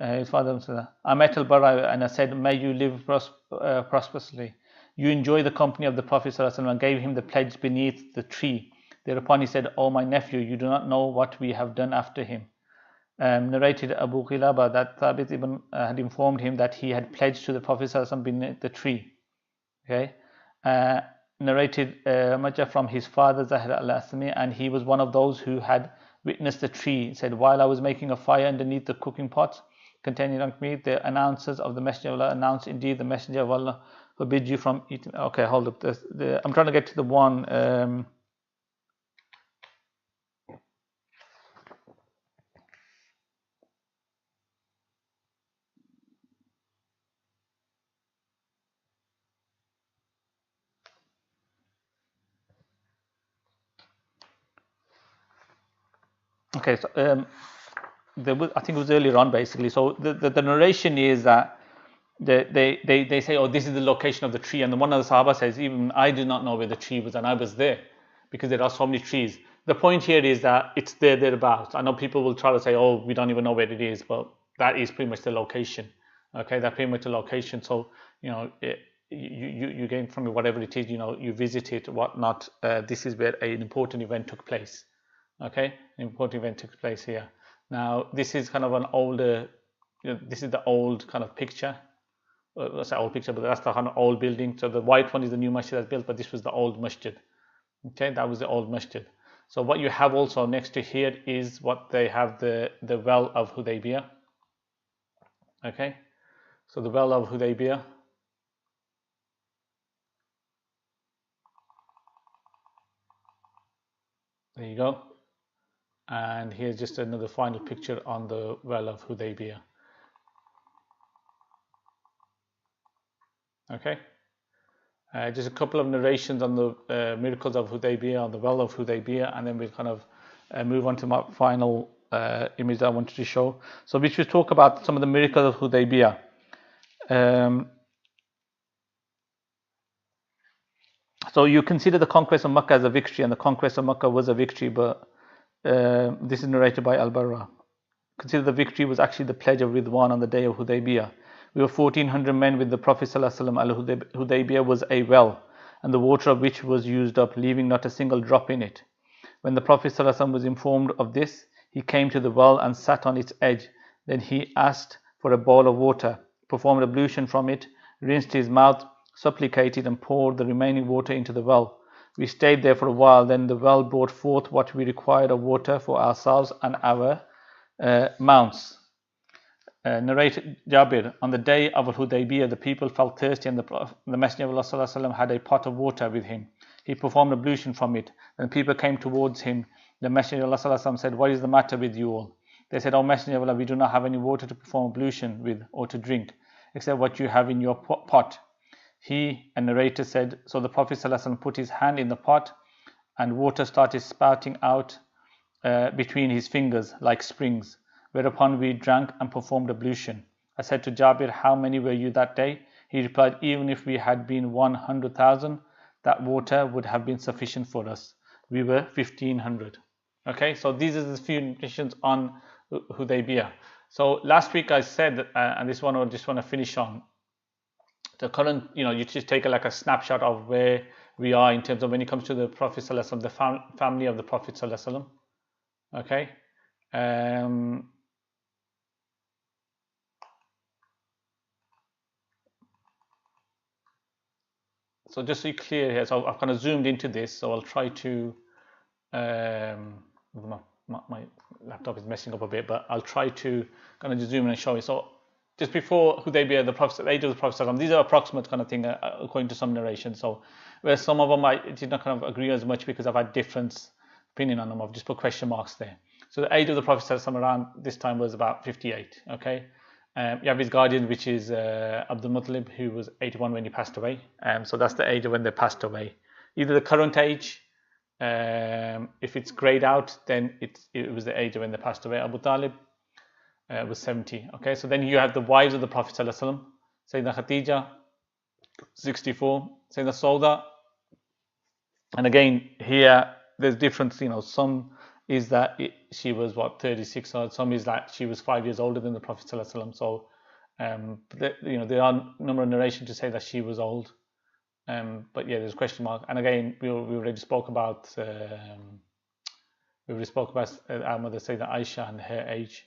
His father said, I met Al-Bara and I said, may you live prosperously. You enjoy the company of the Prophet ﷺ, and gave him the pledge beneath the tree. Thereupon he said, O my nephew, you do not know what we have done after him. Narrated Abu Qilaba that Thabit ibn had informed him that he had pledged to the Prophet ﷺ beneath the tree. Okay. Narrated Majah from his father Zahir al-Asmi, and he was one of those who had witnessed the tree. He said, while I was making a fire underneath the cooking pot containing drunk meat, the announcers of the Messenger of Allah announced, indeed the Messenger of Allah forbid you from eating. Okay, hold up. I'm trying to get to the one. Okay, so I think it was earlier on basically. So the narration is that they say, oh, this is the location of the tree, and then one of the Sahaba says, even I did not know where the tree was, and I was there, because there are so many trees. The point here is that it's thereabouts. I know people will try to say, oh, we don't even know where it is, but that is pretty much the location. Okay, that's pretty much the location. So you gain from it whatever it is. You visit it, whatnot. This is where an important event took place. Okay, an important event took place here. Now this is kind of an older. This is the old kind of picture. That's an old picture, but that's the kind of old building. So the white one is the new masjid that's built, but this was the old masjid. Okay, that was the old masjid. So what you have also next to here is what they have, the well of Hudaybiya. Okay, so the well of Hudaybiya. There you go. And here's just another final picture on the well of Hudaybiya. Okay, just a couple of narrations on the miracles of Hudaybiya, on the well of Hudaybiya, and then we'll kind of move on to my final image that I wanted to show. So we should talk about some of the miracles of Hudaybiya. So you consider the conquest of Makkah as a victory, and the conquest of Makkah was a victory, but this is narrated by Al-Barra. Consider the victory was actually the pledge of Ridwan on the day of Hudaybiya. We were 1400 men with the Prophet ﷺ. Al-Hudaybiya was a well, and the water of which was used up, leaving not a single drop in it. When the Prophet ﷺ was informed of this, he came to the well and sat on its edge. Then he asked for a bowl of water, performed ablution from it, rinsed his mouth, supplicated, and poured the remaining water into the well. We stayed there for a while. Then the well brought forth what we required of water for ourselves and our mounts. Narrated Jabir, on the day of Al-Hudaybiya, the people felt thirsty, and the Messenger of Allah ﷺ had a pot of water with him. He performed ablution from it. Then people came towards him. The Messenger of Allah ﷺ said, what is the matter with you all? They said, O Messenger of Allah, we do not have any water to perform ablution with or to drink, except what you have in your pot. He, a narrator, said, so the Prophet ﷺ put his hand in the pot, and water started spouting out between his fingers like springs. Whereupon we drank and performed ablution. I said to Jabir, how many were you that day? He replied, even if we had been 100,000, that water would have been sufficient for us. We were 1,500. Okay, so these are the few narrations on Hudaybiya. So last week I said, and this one I just want to finish on, the current, you just take like a snapshot of where we are in terms of when it comes to the Prophet ﷺ, the family of the Prophet ﷺ. Okay. So just to be clear here, so I've kind of zoomed into this, so I'll try to, my laptop is messing up a bit, but I'll try to kind of just zoom in and show you. So just before Hudaybiya, the age of the Prophet, these are approximate kind of thing according to some narration. So where some of them I did not kind of agree as much because I've had different opinion on them, I've just put question marks there. So the age of the Prophet around this time was about 58, okay? You have his guardian, which is Abdul Muttalib, who was 81 when he passed away. So that's the age of when they passed away. Either the current age, if it's grayed out, then it was the age of when they passed away. Abu Talib was 70. Okay, so then you have the wives of the Prophet ﷺ. Sayyidina Khadija, 64. Sayyidina Sauda, And again, here there's difference. Some is that she was what 36, or some is that she was 5 years older than the Prophet ﷺ. So, there are a number of narrations to say that she was old. But yeah, there's a question mark. And again, we already spoke about our mother Sayyidah Aisha and her age.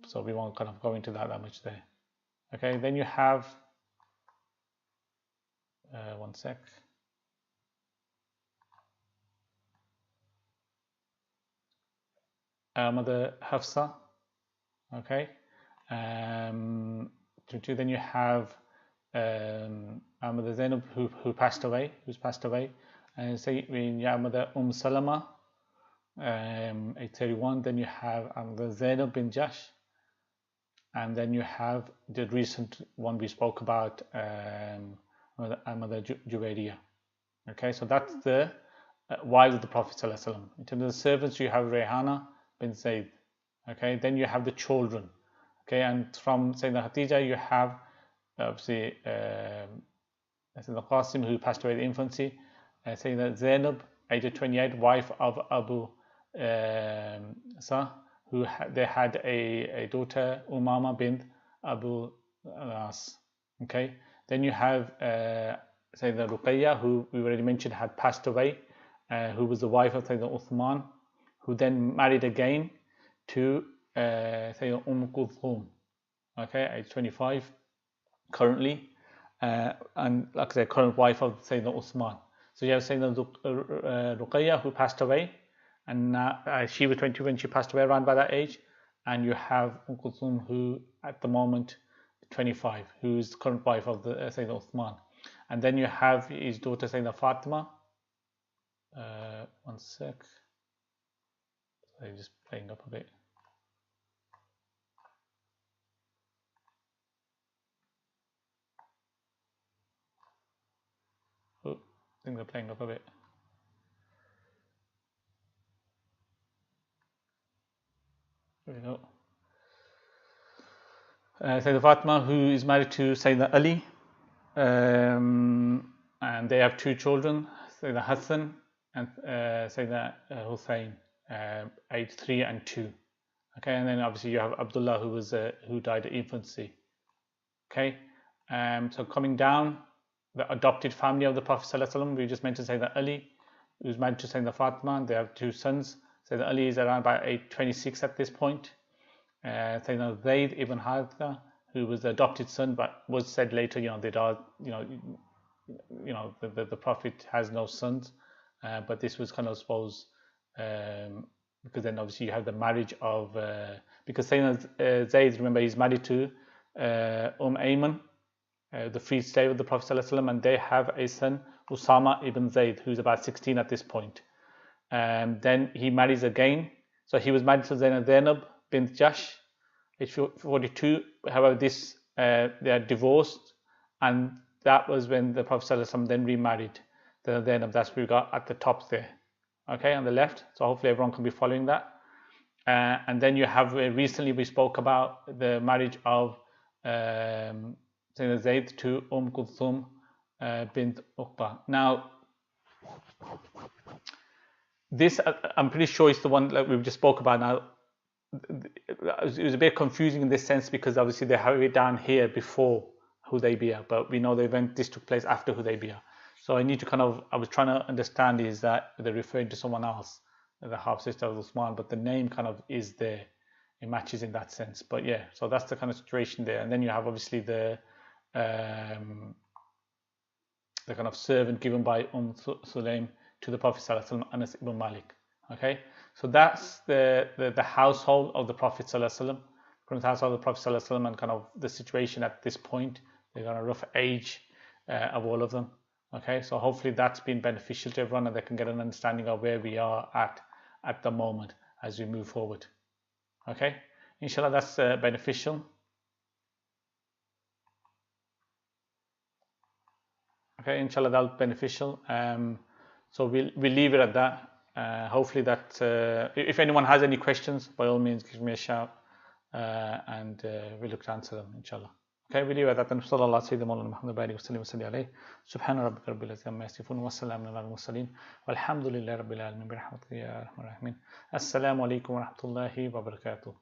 So we won't kind of go into that much there. Okay, then you have one sec. Our mother Hafsa. Okay. Then you have our mother Zainab who's passed away. And say your mother Salama, 831. Then you have our mother Zainab bin Jash. And then you have the recent one we spoke about, our mother Juwairiya. Okay, so that's the wives of the Prophet ﷺ. In terms of the servants, you have Rayhana bin Zayd. Okay, then you have the children. Okay, and from Sayyidina Khadija, you have obviously Sayyidina Qasim, who passed away in infancy. Sayyidina Zainab, age 28, wife of Abu Sa, they had a daughter, Umama bint Abu As. Okay, then you have Sayyidina Ruqayya, who we already mentioned had passed away, who was the wife of Sayyidina Uthman, who then married again to Sayyidina Kulthum. Okay, age 25 currently, and like I said, current wife of Sayyidina Uthman. So you have Sayyidina Ruqayya, who passed away, and she was 20 when she passed away, around by that age. And you have Kulthum, who at the moment 25, who's the current wife of the Sayyidina Uthman. And then you have his daughter Sayyidina Fatima. One sec. Sorry, just playing up a bit. Oh, I think they're playing up a bit. There we go. Sayyidina Fatima, who is married to Sayyidina Ali, and they have 2 children, Sayyidina Hassan and Sayyidina Hussein, age 3 and 2. Okay, and then obviously you have Abdullah, who died at infancy. Okay, so coming down, the adopted family of the Prophet ﷺ, we just mentioned Sayyidina Ali, who's married to Sayyidina Fatima. They have 2 sons. Sayyidina Ali is around about age 26 at this point. Sayyidina Zayd ibn Haritha, who was the adopted son, but was said later, the Prophet has no sons, but this was kind of, I suppose, because then obviously you have the marriage of, because Sayyidina Zayd, remember, he's married to Ayman, the free slave of the Prophet ﷺ, and they have a son, Usama ibn Zayd, who's about 16 at this point. Then he marries again, so he was married to Zainab bint Jash, age 42. However, they are divorced, and that was when the Prophet ﷺ then remarried the Zainab. That's what we got at the top there, okay, on the left. So hopefully everyone can be following that. And then you have, recently we spoke about the marriage of Sayyidina Zayd to Kulthum bint Uqba. Now, this, I'm pretty sure it's the one that we just spoke about now. It was a bit confusing in this sense, because obviously they have it down here before Hudaybiya, but we know the event, this took place after Hudaybiya. So I need to I was trying to understand, is that they're referring to someone else, the half sister of Uthman, but the name kind of is there. It matches in that sense. But yeah, so that's the kind of situation there. And then you have obviously the kind of servant given by Sulaim to the Prophet ﷺ, Anas ibn Malik. Okay, so that's the household of the Prophet ﷺ, current household of the Prophet ﷺ, and kind of the situation at this point. They've got a rough age of all of them. Okay, so hopefully that's been beneficial to everyone, and they can get an understanding of where we are at the moment as we move forward. Okay, inshallah that's beneficial. Okay, inshallah that's beneficial. So we'll leave it at that. Hopefully that, if anyone has any questions, by all means give me a shout, and we'll look to answer them, inshallah. Okay, we leave it at that. Sallallahu Alaihi Wasallam, Muhammad Bari Wasallam Wasallam alayhi. Subhana rabbika rabbil izzati amma yasifun wa salamun ala al-mursalin walhamdulillahi rabbil alamin bi rahmatika ya arhamar rahimin. Assalamu alaikum wa rahmatullahi wa barakatuh.